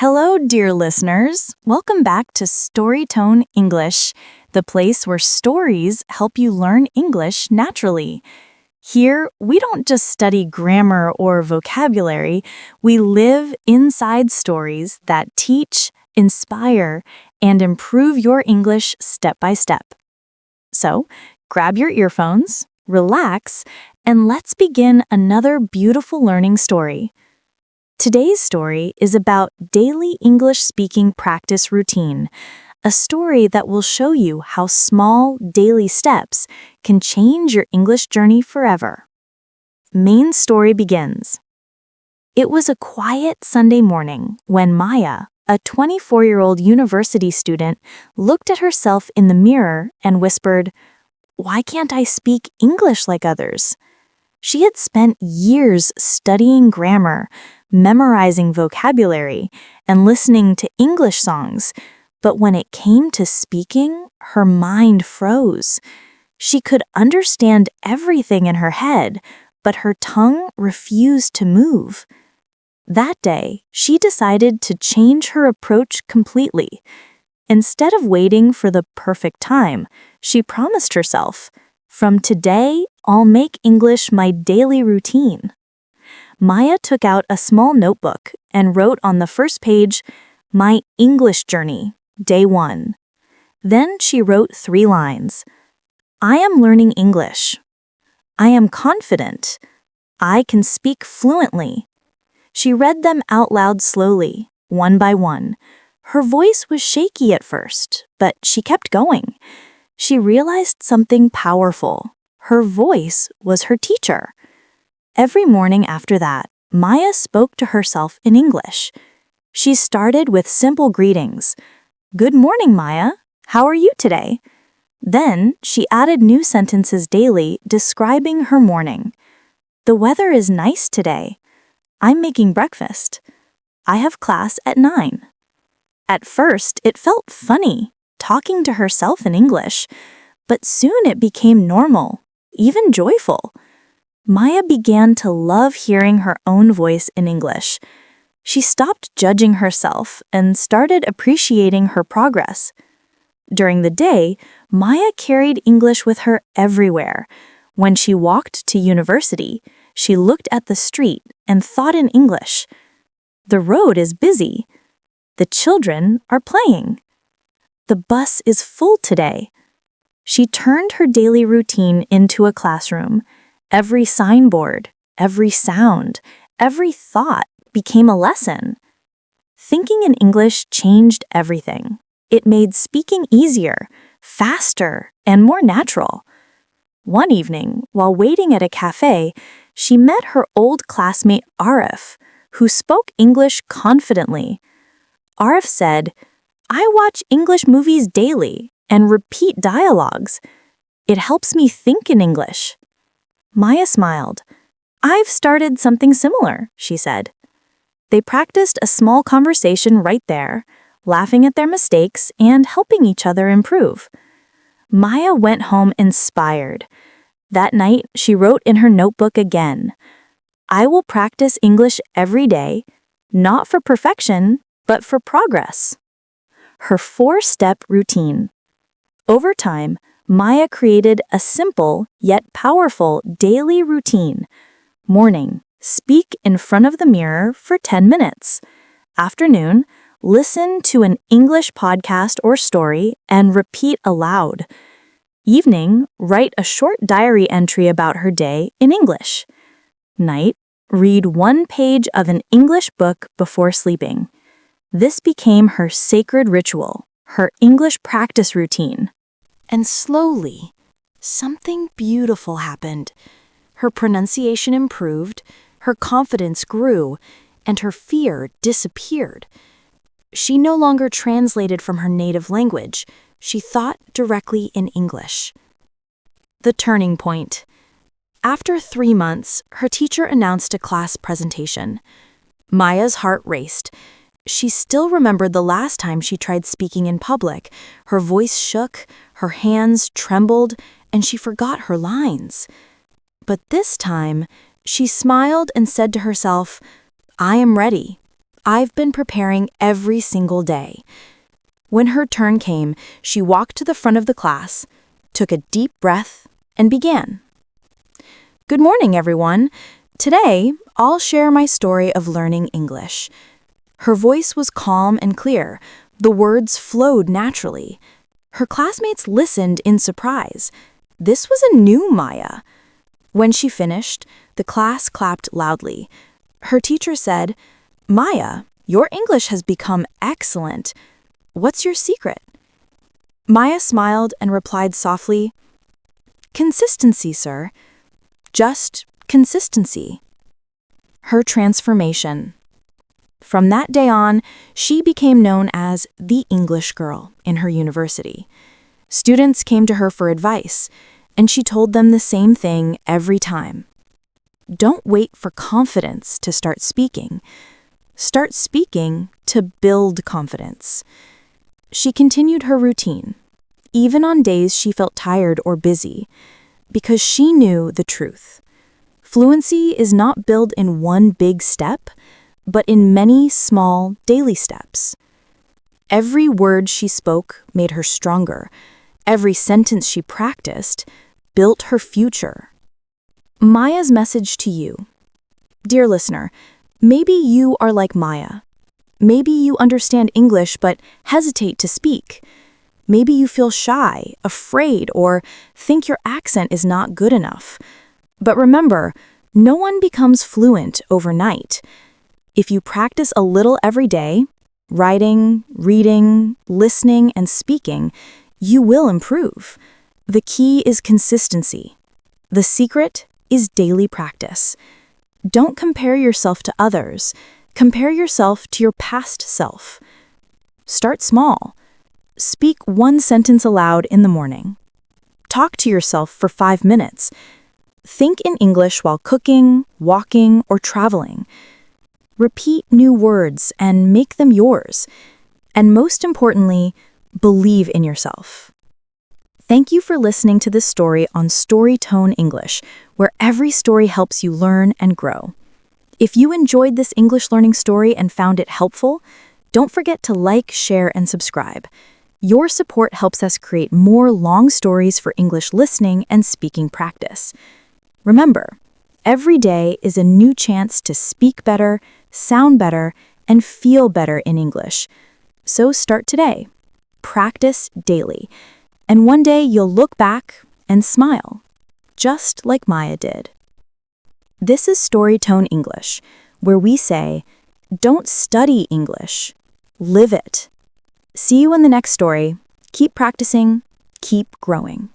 Hello, dear listeners. Welcome back to Storytone English, the place where stories help you learn English naturally. Here, we don't just study grammar or vocabulary, we live inside stories that teach, inspire, and improve your English step by step. So, grab your earphones, relax, and let's begin another beautiful learning story. Today's story is about daily English speaking practice routine, a story that will show you how small daily steps can change your English journey forever. Main story begins. It was a quiet Sunday morning when Maya, a 24-year-old university student, looked at herself in the mirror and whispered, "Why can't I speak English like others?" She had spent years studying grammar, memorizing vocabulary, and listening to English songs, but when it came to speaking, her mind froze. She could understand everything in her head, but her tongue refused to move. That day, she decided to change her approach completely. Instead of waiting for the perfect time, she promised herself, "From today, I'll make English my daily routine." Maya took out a small notebook and wrote on the first page, "My English journey, day 1. Then she wrote 3 lines. "I am learning English. I am confident. I can speak fluently." She read them out loud slowly, one by one. Her voice was shaky at first, but she kept going. She realized something powerful. Her voice was her teacher. Every morning after that, Maya spoke to herself in English. She started with simple greetings. "Good morning, Maya. How are you today?" Then she added new sentences daily describing her morning. "The weather is nice today. I'm making breakfast. I have class at 9. At first, it felt funny, talking to herself in English, but soon it became normal, even joyful. Maya began to love hearing her own voice in English. She stopped judging herself and started appreciating her progress. During the day, Maya carried English with her everywhere. When she walked to university, she looked at the street and thought in English. "The road is busy. The children are playing. The bus is full today." She turned her daily routine into a classroom. Every signboard, every sound, every thought became a lesson. Thinking in English changed everything. It made speaking easier, faster, and more natural. One evening, while waiting at a cafe, she met her old classmate Arif, who spoke English confidently. Arif said, "I watch English movies daily and repeat dialogues. It helps me think in English." Maya smiled. "I've started something similar," she said. They practiced a small conversation right there, laughing at their mistakes and helping each other improve. Maya went home inspired. That night, she wrote in her notebook again, "I will practice English every day, not for perfection, but for progress." Her 4-step routine. Over time, Maya created a simple yet powerful daily routine. Morning, speak in front of the mirror for 10 minutes. Afternoon, listen to an English podcast or story and repeat aloud. Evening, write a short diary entry about her day in English. Night, read 1 page of an English book before sleeping. This became her sacred ritual, her English practice routine. And slowly, something beautiful happened. Her pronunciation improved, her confidence grew, and her fear disappeared. She no longer translated from her native language. She thought directly in English. The turning point. After 3 months, her teacher announced a class presentation. Maya's heart raced. She still remembered the last time she tried speaking in public. Her voice shook, her hands trembled, and she forgot her lines. But this time, she smiled and said to herself, "I am ready. I've been preparing every single day." When her turn came, she walked to the front of the class, took a deep breath, and began. "Good morning, everyone. Today, I'll share my story of learning English." Her voice was calm and clear. The words flowed naturally. Her classmates listened in surprise. This was a new Maya. When she finished, the class clapped loudly. Her teacher said, "Maya, your English has become excellent. What's your secret?" Maya smiled and replied softly, "Consistency, sir. Just consistency." Her transformation. From that day on, she became known as the English girl in her university. Students came to her for advice, and she told them the same thing every time. Don't wait for confidence to start speaking. Start speaking to build confidence. She continued her routine, even on days she felt tired or busy, because she knew the truth. Fluency is not built in one big step, but in many small daily steps. Every word she spoke made her stronger. Every sentence she practiced built her future. Maya's message to you. Dear listener, maybe you are like Maya. Maybe you understand English but hesitate to speak. Maybe you feel shy, afraid, or think your accent is not good enough. But remember, no one becomes fluent overnight. If you practice a little every day, writing, reading, listening, and speaking, you will improve. The key is consistency. The secret is daily practice. Don't compare yourself to others. Compare yourself to your past self. Start small. Speak one sentence aloud in the morning. Talk to yourself for 5 minutes. Think in English while cooking, walking, or traveling. Repeat new words and make them yours. And most importantly, believe in yourself. Thank you for listening to this story on Story Tone English, where every story helps you learn and grow. If you enjoyed this English learning story and found it helpful, don't forget to like, share, and subscribe. Your support helps us create more long stories for English listening and speaking practice. Remember, every day is a new chance to speak better, sound better, and feel better in English. So start today. Practice daily. And one day you'll look back and smile, just like Maya did. This is Story Tone English, where we say, don't study English, live it. See you in the next story. Keep practicing, keep growing.